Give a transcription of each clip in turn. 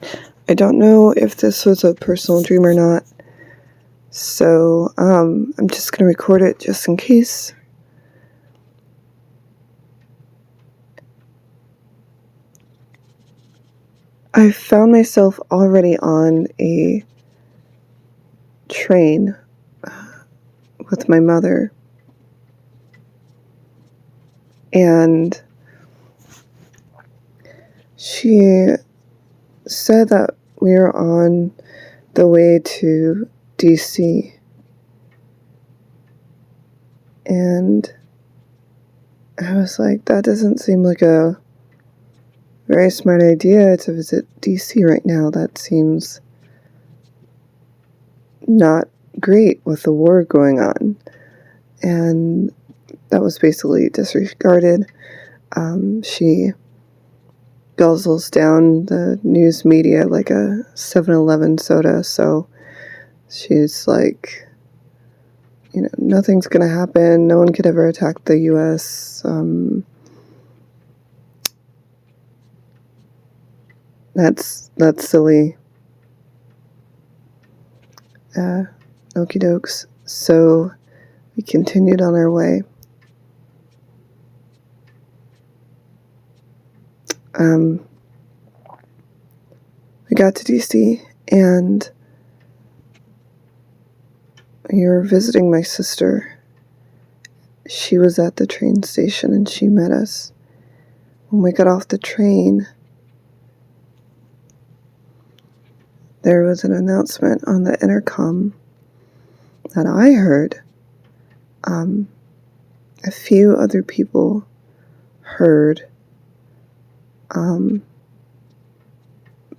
I don't know if this was a personal dream or not, so I'm just going to record it just in case. I found myself already on a train with my mother, and she said that we were on the way to DeeCee, and I was like, that doesn't seem like a very smart idea to visit DeeCee right now. That seems not great with the war going on. And that was basically disregarded. She guzzles down the news media like a 7-Eleven soda, so she's like, nothing's gonna happen, no one could ever attack the US. That's silly. Okie dokes. So we continued on our way. We got to DeeCee, and we were visiting my sister. She was at the train station, and she met us. When we got off the train, there was an announcement on the intercom that I heard. A few other people heard,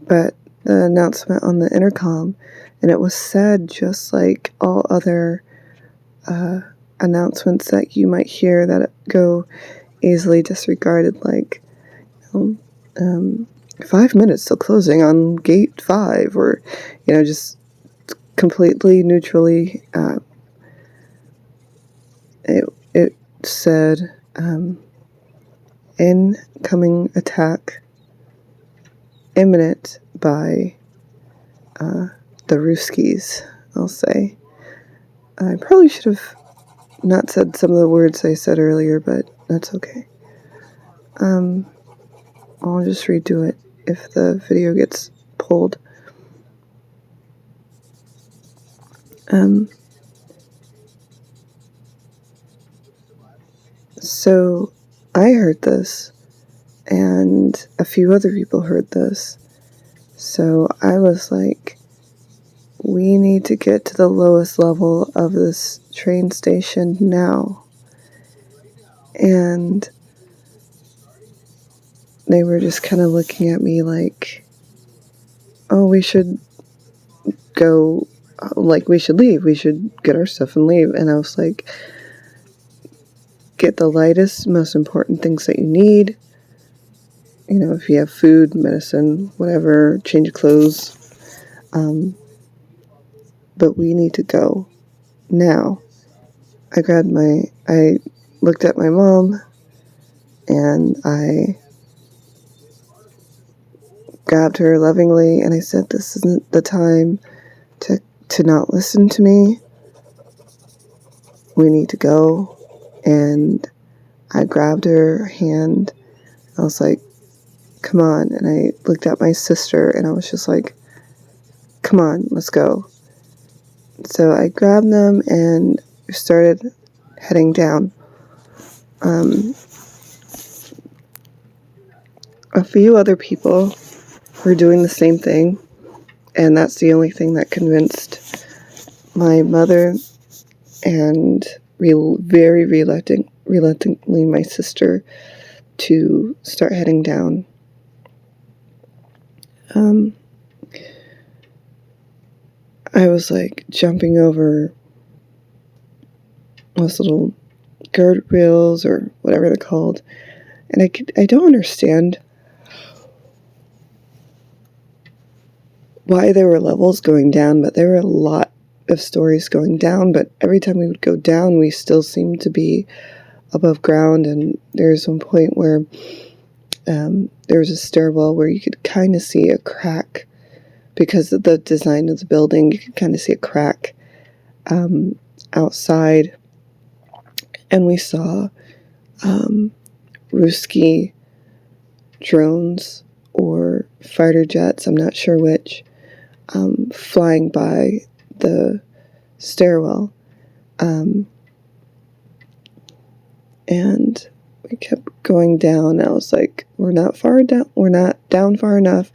but the announcement on the intercom, and it was said just like all other announcements that you might hear that go easily disregarded, like 5 minutes till closing on gate 5, or just completely neutrally. It said incoming attack imminent by the Ruu-skies, I'll say. I probably should have not said some of the words I said earlier, but that's okay. I'll just redo it if the video gets pulled. So I heard this, and a few other people heard this. So I was like, we need to get to the lowest level of this train station now. And they were just kind of looking at me like, oh, we should go, like, we should leave. We should get our stuff and leave. And I was like, get the lightest, most important things that you need. If you have food, medicine, whatever, change of clothes. But we need to go now. I looked at my mom, and I grabbed her lovingly, and I said, this isn't the time to not listen to me. We need to go. And I grabbed her hand. I was like, come on. And I looked at my sister, and I was just like, come on, let's go. So I grabbed them and started heading down. A few other people were doing the same thing, and that's the only thing that convinced my mother and very reluctantly my sister to start heading down. I was like jumping over those little guardrails or whatever they're called, and I don't understand why there were levels going down, but there were a lot of stories going down, but every time we would go down, we still seemed to be above ground. And there's one point where there was a stairwell where you could kind of see a crack because of the design of the building, you can kind of see a crack outside. And we saw Ruu-skie drones or fighter jets, I'm not sure which, flying by the stairwell. And we kept going down. I was like, we're not down far enough.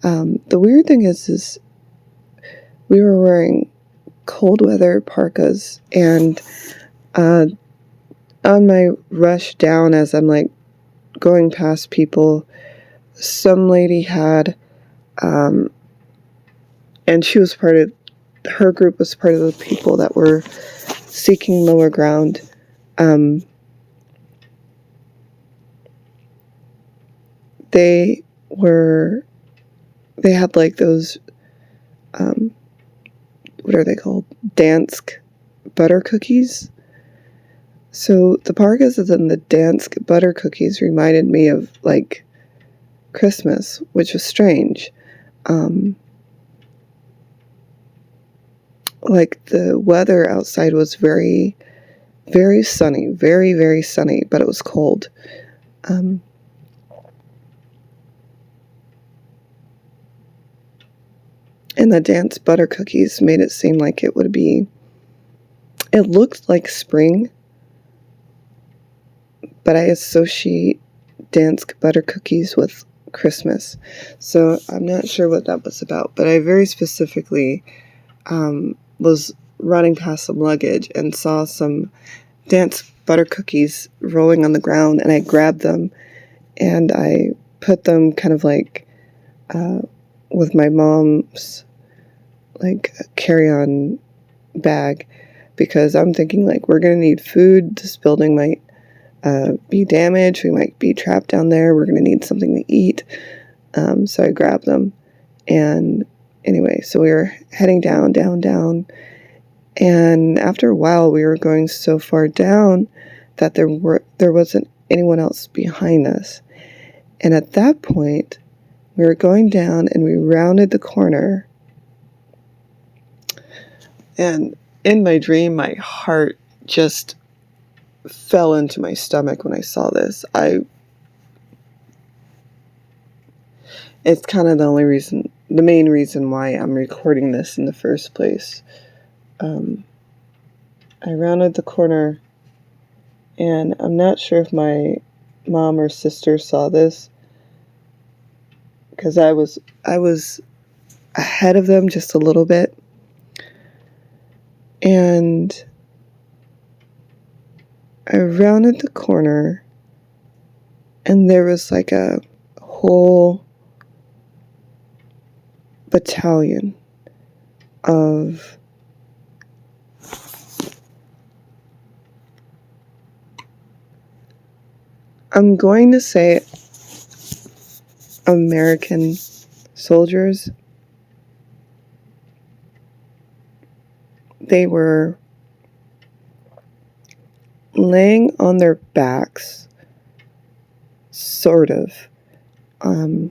The weird thing is we were wearing cold weather parkas, and on my rush down, as I'm like going past people, some lady had, and her group was part of the people that were seeking lower ground. They had like those, what are they called? Dansk butter cookies. So the parkas and the Dansk butter cookies reminded me of like Christmas, which was strange. Like the weather outside was very, very sunny, very, very sunny, but it was cold. And the Dansk butter cookies made it seem like it looked like spring, but I associate Dansk butter cookies with Christmas. So I'm not sure what that was about, but I very specifically was running past some luggage and saw some Dansk butter cookies rolling on the ground, and I grabbed them and I put them kind of like with my mom's like carry-on bag, because I'm thinking like we're gonna need food. This building might be damaged. We might be trapped down there. We're gonna need something to eat. So I grabbed them, and anyway, so we were heading down, and after a while we were going so far down that there wasn't anyone else behind us. And at that point, we were going down and we rounded the corner. And in my dream, my heart just fell into my stomach when I saw this. It's kind of the main reason why I'm recording this in the first place. I rounded the corner, and I'm not sure if my mom or sister saw this, because I was ahead of them just a little bit. And I rounded the corner, and there was like a whole battalion of I'm going to say American soldiers. They were laying on their backs, sort of, kind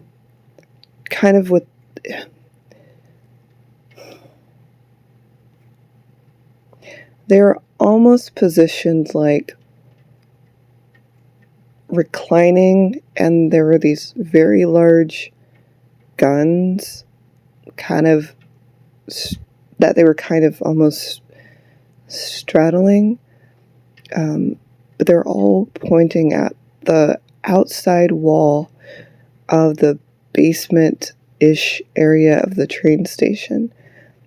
of with, they were almost positioned like reclining, and there were these very large guns, kind of, that they were kind of almost straddling, but they're all pointing at the outside wall of the basement-ish area of the train station.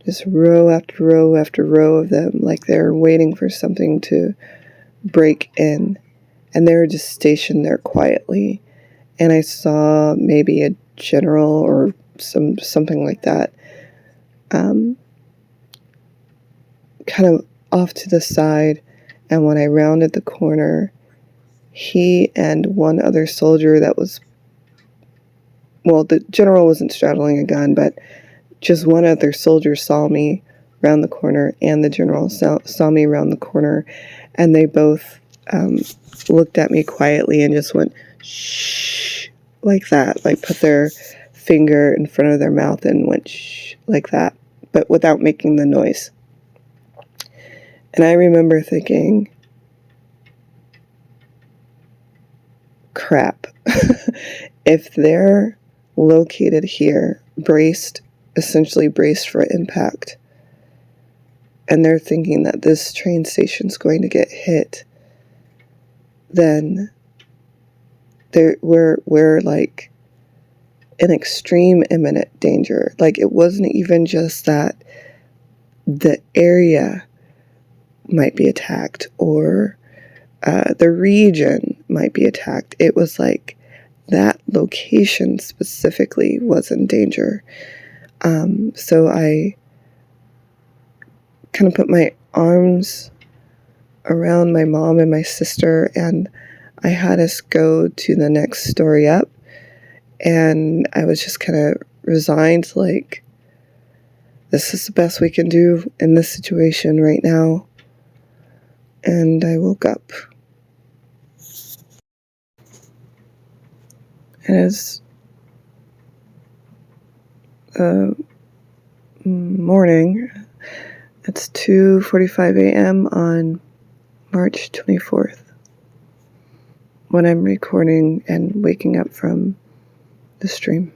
Just row after row after row of them, like they're waiting for something to break in. And they were just stationed there quietly. And I saw maybe a general or something like that, kind of off to the side. And when I rounded the corner, he and one other soldier that was, well, the general wasn't straddling a gun, but just one other soldier saw me round the corner, and the general saw me round the corner, and they both looked at me quietly and just went, shh, like that, like put their finger in front of their mouth and went shh like that, but without making the noise. And I remember thinking, crap, if they're located here, essentially braced for impact, and they're thinking that this train station's going to get hit, then we're like in extreme imminent danger. Like, it wasn't even just that the area might be attacked or the region might be attacked. It was like that location specifically was in danger. So I kind of put my arms around my mom and my sister, and I had us go to the next story up, and I was just kind of resigned, like, this is the best we can do in this situation right now. And I woke up. It is morning. It's 2:45 a.m. on March 24th when I'm recording and waking up from the stream.